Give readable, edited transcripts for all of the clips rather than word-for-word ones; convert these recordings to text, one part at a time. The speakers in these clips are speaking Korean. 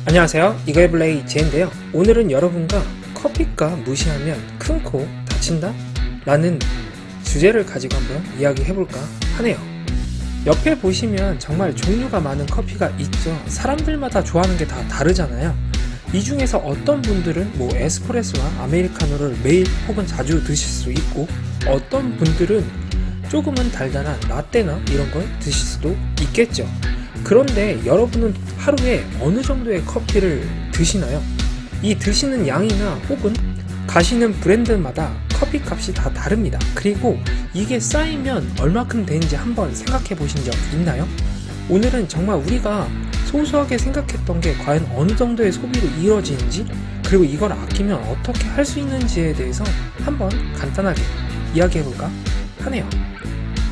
안녕하세요, 이글블레이 제인데요. 오늘은 여러분과 커피값 무시하면 큰 코 다친다? 라는 주제를 가지고 한번 이야기해볼까 하네요. 옆에 보시면 정말 종류가 많은 커피가 있죠. 사람들마다 좋아하는 게 다 다르잖아요. 이 중에서 어떤 분들은 에스프레소와 아메리카노를 매일 혹은 자주 드실 수 있고, 어떤 분들은 조금은 달달한 라떼나 이런 걸 드실 수도 있겠죠. 그런데 여러분은 하루에 어느 정도의 커피를 드시나요? 이 드시는 양이나 혹은 가시는 브랜드마다 커피 값이 다 다릅니다. 그리고 이게 쌓이면 얼마큼 되는지 한번 생각해 보신 적 있나요? 오늘은 정말 우리가 소소하게 생각했던 게 과연 어느 정도의 소비로 이루어지는지, 그리고 이걸 아끼면 어떻게 할 수 있는지에 대해서 한번 간단하게 이야기해 볼까 하네요.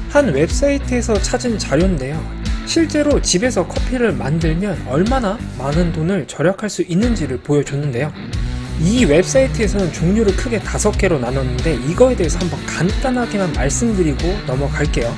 한 웹사이트에서 찾은 자료인데요. 실제로 집에서 커피를 만들면 얼마나 많은 돈을 절약할 수 있는지를 보여줬는데요. 이 웹사이트에서는 종류를 크게 5개로 나눴는데 이거에 대해서 한번 간단하게만 말씀드리고 넘어갈게요.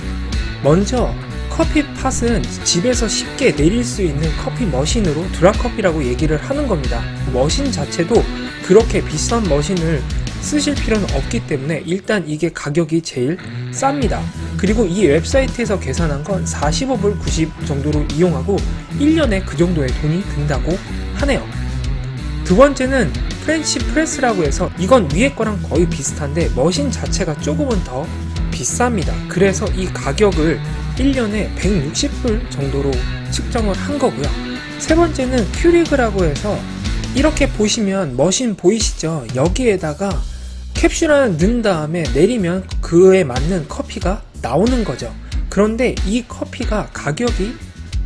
먼저 커피팟은 집에서 쉽게 내릴 수 있는 커피 머신으로 드랍커피라고 얘기를 하는 겁니다. 머신 자체도 그렇게 비싼 머신을 쓰실 필요는 없기 때문에 일단 이게 가격이 제일 쌉니다. 그리고 이 웹사이트에서 계산한 건 45불 90 정도로 이용하고 1년에 그 정도의 돈이 든다고 하네요. 두 번째는 프렌치 프레스라고 해서 이건 위에 거랑 거의 비슷한데 머신 자체가 조금은 더 비쌉니다. 그래서 이 가격을 1년에 160불 정도로 측정을 한 거고요. 세 번째는 큐리그라고 해서 이렇게 보시면 머신 보이시죠? 여기에다가 캡슐을 넣은 다음에 내리면 그에 맞는 커피가 나오는 거죠. 그런데 이 커피가 가격이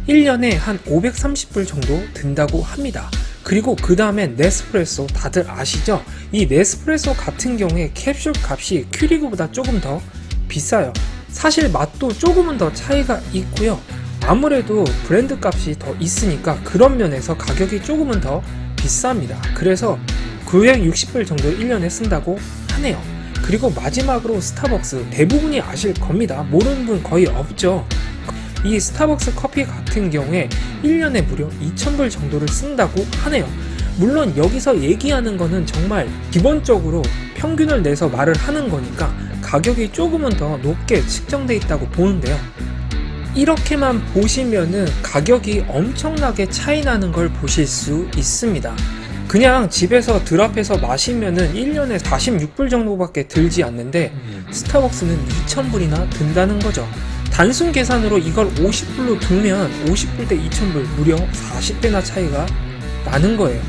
1년에 한 530불 정도 든다고 합니다. 그리고 그 다음에 네스프레소, 다들 아시죠? 이 네스프레소 같은 경우에 캡슐 값이 큐리그보다 조금 더 비싸요. 사실 맛도 조금은 더 차이가 있고요. 아무래도 브랜드 값이 더 있으니까 그런 면에서 가격이 조금은 더 비쌉니다. 그래서 960불 정도 1년에 쓴다고 하네요. 그리고 마지막으로 스타벅스, 대부분이 아실 겁니다. 모르는 분 거의 없죠. 이 스타벅스 커피 같은 경우에 1년에 무려 2000불 정도를 쓴다고 하네요. 물론 여기서 얘기하는 거는 정말 기본적으로 평균을 내서 말을 하는 거니까 가격이 조금은 더 높게 측정돼 있다고 보는데요. 이렇게만 보시면은 가격이 엄청나게 차이 나는 걸 보실 수 있습니다. 그냥 집에서 드랍해서 마시면은 1년에 46불 정도밖에 들지 않는데 스타벅스는 2000불이나 든다는 거죠. 단순 계산으로 이걸 50불로 두면 50불 대 2000불 무려 40배나 차이가 나는 거예요.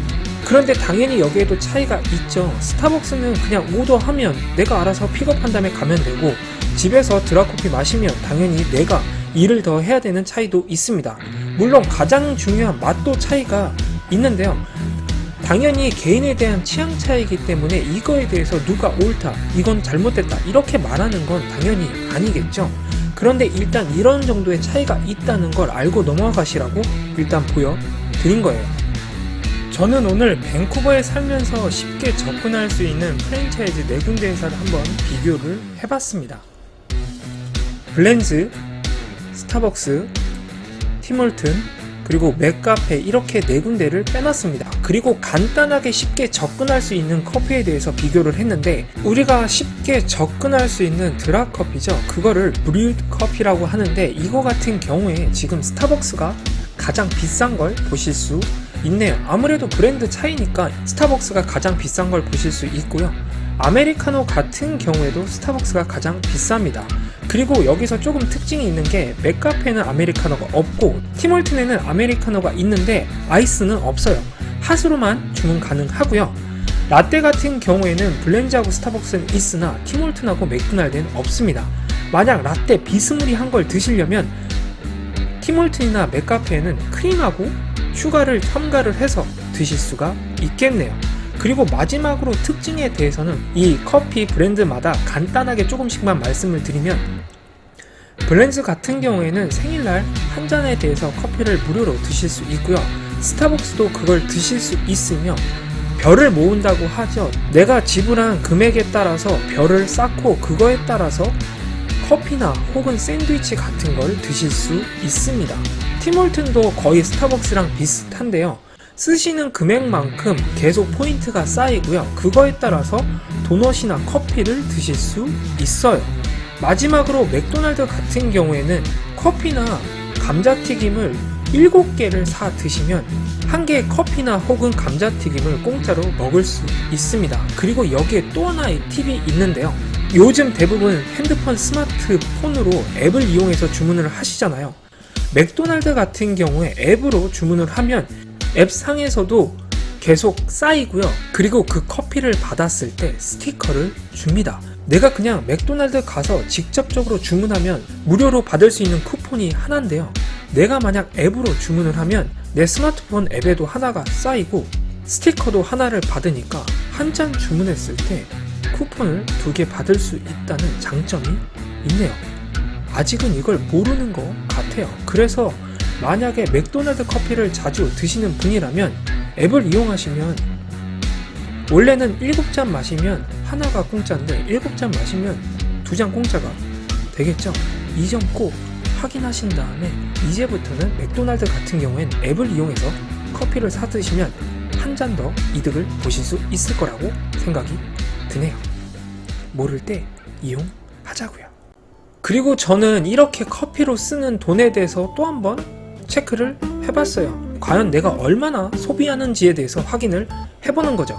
그런데 당연히 여기에도 차이가 있죠. 스타벅스는 그냥 오더하면 내가 알아서 픽업한 다음에 가면 되고, 집에서 드랍커피 마시면 당연히 내가 일을 더 해야 되는 차이도 있습니다. 물론 가장 중요한 맛도 차이가 있는데요. 당연히 개인에 대한 취향 차이이기 때문에 이거에 대해서 누가 옳다, 이건 잘못됐다 이렇게 말하는 건 당연히 아니겠죠. 그런데 일단 이런 정도의 차이가 있다는 걸 알고 넘어가시라고 일단 보여드린 거예요. 저는 오늘 밴쿠버에 살면서 쉽게 접근할 수 있는 프랜차이즈 4군데 회사를 한번 비교를 해봤습니다. 블렌즈, 스타벅스, 티몰튼, 그리고 맥카페, 이렇게 4군데를 빼놨습니다. 그리고 간단하게 쉽게 접근할 수 있는 커피에 대해서 비교를 했는데, 우리가 쉽게 접근할 수 있는 드랍 커피죠. 그거를 브루드 커피라고 하는데, 이거 같은 경우에 지금 스타벅스가 가장 비싼 걸 보실 수 있네요. 아무래도 브랜드 차이니까 스타벅스가 가장 비싼 걸 보실 수 있고요. 아메리카노 같은 경우에도 스타벅스가 가장 비쌉니다. 그리고 여기서 조금 특징이 있는 게 맥카페는 아메리카노가 없고 티몰튼에는 아메리카노가 있는데 아이스는 없어요. 핫으로만 주문 가능하고요. 라떼 같은 경우에는 블렌즈하고 스타벅스는 있으나 티몰튼하고 맥도날드는 없습니다. 만약 라떼 비스무리한 걸 드시려면 티몰튼이나 맥카페에는 크림하고 슈가를 첨가를 해서 드실 수가 있겠네요. 그리고 마지막으로 특징에 대해서는 이 커피 브랜드마다 간단하게 조금씩만 말씀을 드리면, 블렌즈 같은 경우에는 생일날 한 잔에 대해서 커피를 무료로 드실 수 있고요. 스타벅스도 그걸 드실 수 있으며 별을 모은다고 하죠. 내가 지불한 금액에 따라서 별을 쌓고 그거에 따라서 커피나 혹은 샌드위치 같은 걸 드실 수 있습니다. 티몰튼도 거의 스타벅스랑 비슷한데요. 쓰시는 금액만큼 계속 포인트가 쌓이고요. 그거에 따라서 도넛이나 커피를 드실 수 있어요. 마지막으로 맥도날드 같은 경우에는 커피나 감자튀김을 7개를 사 드시면 1개의 커피나 혹은 감자튀김을 공짜로 먹을 수 있습니다. 그리고 여기에 또 하나의 팁이 있는데요. 요즘 대부분 핸드폰, 스마트폰으로 앱을 이용해서 주문을 하시잖아요. 맥도날드 같은 경우에 앱으로 주문을 하면 앱 상에서도 계속 쌓이고요. 그리고 그 커피를 받았을 때 스티커를 줍니다. 내가 그냥 맥도날드 가서 직접적으로 주문하면 무료로 받을 수 있는 쿠폰이 하나인데요. 내가 만약 앱으로 주문을 하면 내 스마트폰 앱에도 하나가 쌓이고 스티커도 하나를 받으니까 한 잔 주문했을 때 쿠폰을 2개 받을 수 있다는 장점이 있네요. 아직은 이걸 모르는 것 같아요. 그래서 만약에 맥도날드 커피를 자주 드시는 분이라면 앱을 이용하시면 원래는 7잔 마시면 하나가 공짜인데 7잔 마시면 2잔 공짜가 되겠죠. 이 점 꼭 확인하신 다음에 이제부터는 맥도날드 같은 경우엔 앱을 이용해서 커피를 사 드시면 한 잔 더 이득을 보실 수 있을 거라고 생각이 드네요. 모를 때 이용하자고요. 그리고 저는 이렇게 커피로 쓰는 돈에 대해서 또 한번 체크를 해봤어요. 과연 내가 얼마나 소비하는지에 대해서 확인을 해보는 거죠.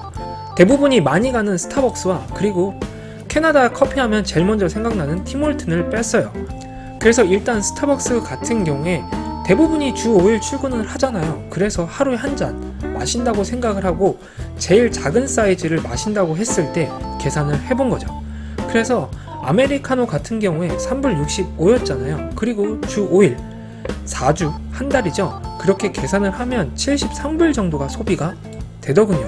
대부분이 많이 가는 스타벅스와 그리고 캐나다 커피하면 제일 먼저 생각나는 팀홀튼을 뺐어요. 그래서 일단 스타벅스 같은 경우에 대부분이 주 5일 출근을 하잖아요. 그래서 하루에 한 잔 마신다고 생각을 하고 제일 작은 사이즈를 마신다고 했을 때 계산을 해본 거죠. 그래서 아메리카노 같은 경우에 3불 65였잖아요. 그리고 주 5일 4주 한 달이죠. 그렇게 계산을 하면 73불 정도가 소비가 되더군요.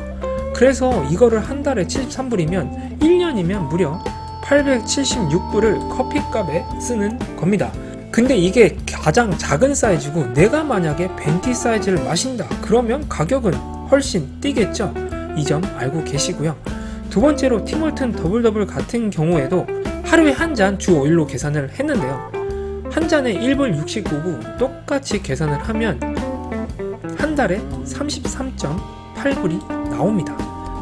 그래서 이거를 한 달에 73불이면 1년이면 무려 876불을 커피값에 쓰는 겁니다. 근데 이게 가장 작은 사이즈고 내가 만약에 벤티 사이즈를 마신다 그러면 가격은 훨씬 뛰겠죠. 이 점 알고 계시고요. 두 번째로 팀홀튼 더블더블 같은 경우에도 하루에 한 잔 주 5일로 계산을 했는데요. 한 잔에 1불 69고 똑같이 계산을 하면 한 달에 33.8불이 나옵니다.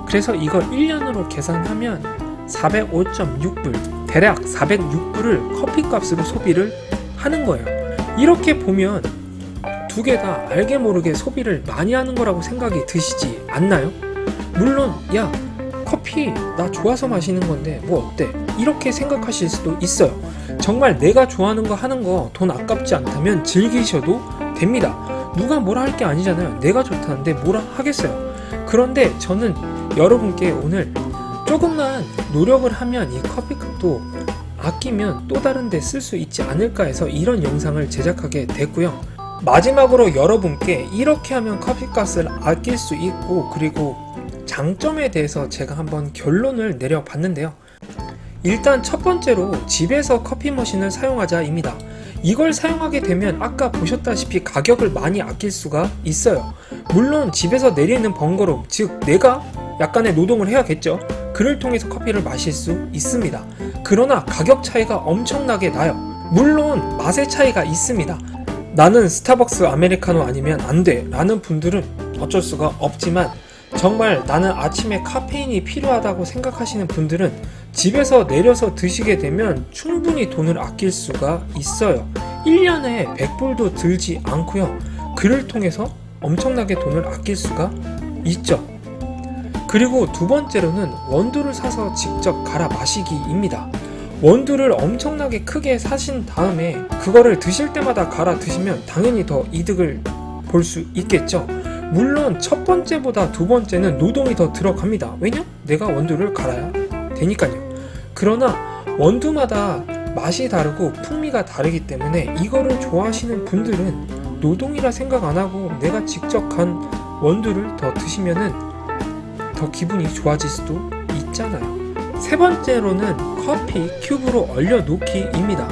그래서 이걸 1년으로 계산하면 405.6불, 대략 406불을 커피값으로 소비를 하는 거예요. 이렇게 보면 두 개 다 알게 모르게 소비를 많이 하는 거라고 생각이 드시지 않나요? 물론 야 커피 나 좋아서 마시는 건데 뭐 어때? 이렇게 생각하실 수도 있어요. 정말 내가 좋아하는 거 하는 거 돈 아깝지 않다면 즐기셔도 됩니다. 누가 뭐라 할 게 아니잖아요. 내가 좋다는데 뭐라 하겠어요. 그런데 저는 여러분께 오늘 조금만 노력을 하면 이 커피값도 아끼면 또 다른 데 쓸 수 있지 않을까 해서 이런 영상을 제작하게 됐고요. 마지막으로 여러분께 이렇게 하면 커피값을 아낄 수 있고 그리고 장점에 대해서 제가 한번 결론을 내려봤는데요. 일단 첫 번째로 집에서 커피 머신을 사용하자입니다. 이걸 사용하게 되면 아까 보셨다시피 가격을 많이 아낄 수가 있어요. 물론 집에서 내리는 번거로움, 즉 내가 약간의 노동을 해야겠죠. 그를 통해서 커피를 마실 수 있습니다. 그러나 가격 차이가 엄청나게 나요. 물론 맛의 차이가 있습니다. 나는 스타벅스 아메리카노 아니면 안 돼 라는 분들은 어쩔 수가 없지만 정말 나는 아침에 카페인이 필요하다고 생각하시는 분들은 집에서 내려서 드시게 되면 충분히 돈을 아낄 수가 있어요. 1년에 100불도 들지 않고요. 그를 통해서 엄청나게 돈을 아낄 수가 있죠. 그리고 두 번째로는 원두를 사서 직접 갈아 마시기입니다. 원두를 엄청나게 크게 사신 다음에 그거를 드실 때마다 갈아 드시면 당연히 더 이득을 볼 수 있겠죠. 물론 첫 번째보다 두 번째는 노동이 더 들어갑니다. 왜냐? 내가 원두를 갈아야 되니까요. 그러나 원두마다 맛이 다르고 풍미가 다르기 때문에 이거를 좋아하시는 분들은 노동이라 생각 안 하고 내가 직접 간 원두를 더 드시면은 더 기분이 좋아질 수도 있잖아요. 세 번째로는 커피 큐브로 얼려 놓기입니다.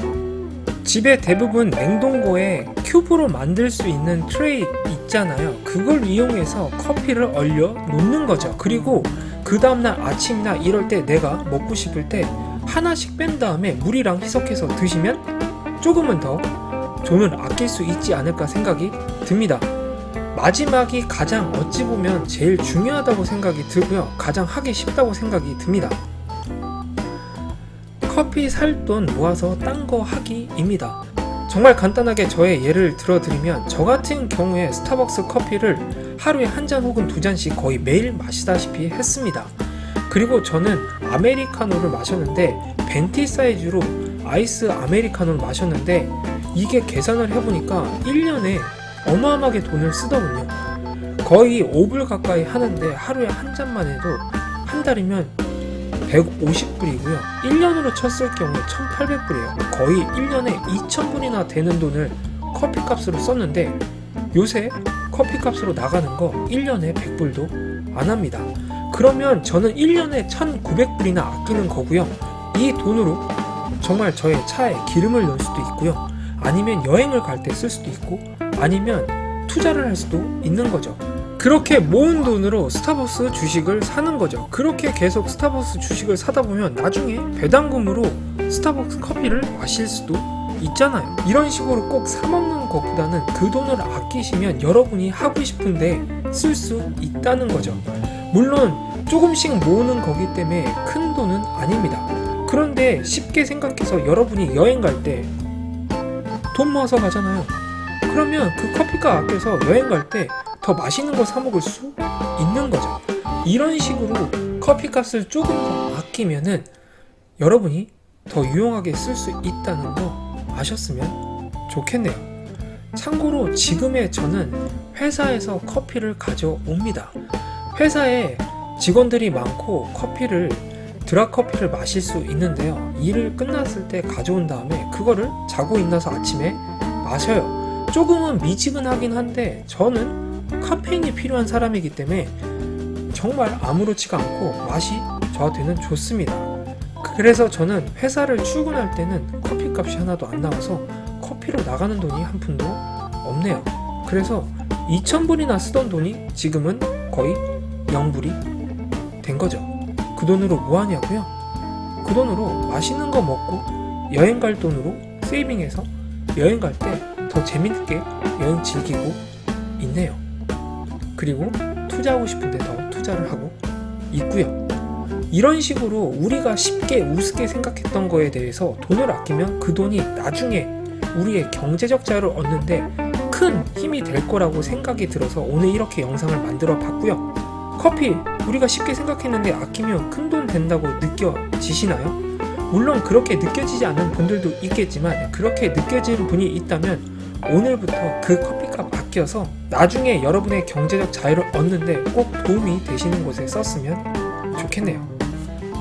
집에 대부분 냉동고에 큐브로 만들 수 있는 트레이 있잖아요. 그걸 이용해서 커피를 얼려 놓는 거죠. 그리고 그 다음날 아침이나 이럴 때 내가 먹고 싶을 때 하나씩 뺀 다음에 물이랑 희석해서 드시면 조금은 더 돈을 아낄 수 있지 않을까 생각이 듭니다. 마지막이 가장 어찌 보면 제일 중요하다고 생각이 들고요. 가장 하기 쉽다고 생각이 듭니다. 커피 살 돈 모아서 딴 거 하기입니다. 정말 간단하게 저의 예를 들어드리면 저 같은 경우에 스타벅스 커피를 하루에 한 잔 혹은 두 잔씩 거의 매일 마시다시피 했습니다. 그리고 저는 아메리카노를 마셨는데 벤티 사이즈로 아이스 아메리카노를 마셨는데 이게 계산을 해보니까 1년에 어마어마하게 돈을 쓰더군요. 거의 5불 가까이 하는데 하루에 한 잔만 해도 한 달이면 150불이고요. 1년으로 쳤을 경우에 1800불이에요. 거의 1년에 2000불이나 되는 돈을 커피값으로 썼는데 요새 커피값으로 나가는 거 1년에 100불도 안 합니다. 그러면 저는 1년에 1900불이나 아끼는 거고요. 이 돈으로 정말 저의 차에 기름을 넣을 수도 있고요. 아니면 여행을 갈 때 쓸 수도 있고 아니면 투자를 할 수도 있는 거죠. 그렇게 모은 돈으로 스타벅스 주식을 사는 거죠. 그렇게 계속 스타벅스 주식을 사다 보면 나중에 배당금으로 스타벅스 커피를 마실 수도 있잖아요. 이런 식으로 꼭 사먹는 것보다는 그 돈을 아끼시면 여러분이 하고 싶은데 쓸 수 있다는 거죠. 물론 조금씩 모으는 거기 때문에 큰 돈은 아닙니다. 그런데 쉽게 생각해서 여러분이 여행 갈 때 돈 모아서 가잖아요. 그러면 그 커피값 아껴서 여행 갈 때 더 맛있는 걸 사 먹을 수 있는 거죠. 이런 식으로 커피값을 조금 더 아끼면은 여러분이 더 유용하게 쓸 수 있다는 거 아셨으면 좋겠네요. 참고로 지금의 저는 회사에서 커피를 가져옵니다. 회사에 직원들이 많고 드랍커피를 마실 수 있는데요. 일을 끝났을 때 가져온 다음에 그거를 자고 일어나서 아침에 마셔요. 조금은 미지근하긴 한데 저는 카페인이 필요한 사람이기 때문에 정말 아무렇지가 않고 맛이 저한테는 좋습니다. 그래서 저는 회사를 출근할 때는 커피값이 하나도 안 나와서 커피로 나가는 돈이 한 푼도 없네요. 그래서 2000불이나 쓰던 돈이 지금은 거의 0불이 된 거죠. 그 돈으로 뭐 하냐고요? 그 돈으로 맛있는 거 먹고 여행 갈 돈으로 세이빙해서 여행 갈 때 더 재밌게 여행 즐기고 있네요. 그리고 투자하고 싶은데 더 투자를 하고 있고요. 이런 식으로 우리가 쉽게 우습게 생각했던 거에 대해서 돈을 아끼면 그 돈이 나중에 우리의 경제적 자유를 얻는데 큰 힘이 될 거라고 생각이 들어서 오늘 이렇게 영상을 만들어 봤고요. 커피 우리가 쉽게 생각했는데 아끼면 큰 돈 된다고 느껴지시나요? 물론 그렇게 느껴지지 않는 분들도 있겠지만 그렇게 느껴지는 분이 있다면 오늘부터 그 커피값 아껴서 나중에 여러분의 경제적 자유를 얻는데 꼭 도움이 되시는 곳에 썼으면 좋겠네요.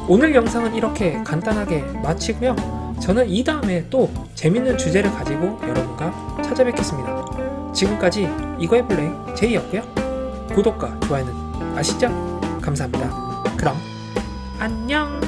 오늘 영상은 이렇게 간단하게 마치고요. 저는 이 다음에 또 재밌는 주제를 가지고 여러분과 찾아뵙겠습니다. 지금까지 이거 해볼래 제이였고요. 구독과 좋아요는 아시죠? 감사합니다. 그럼 안녕.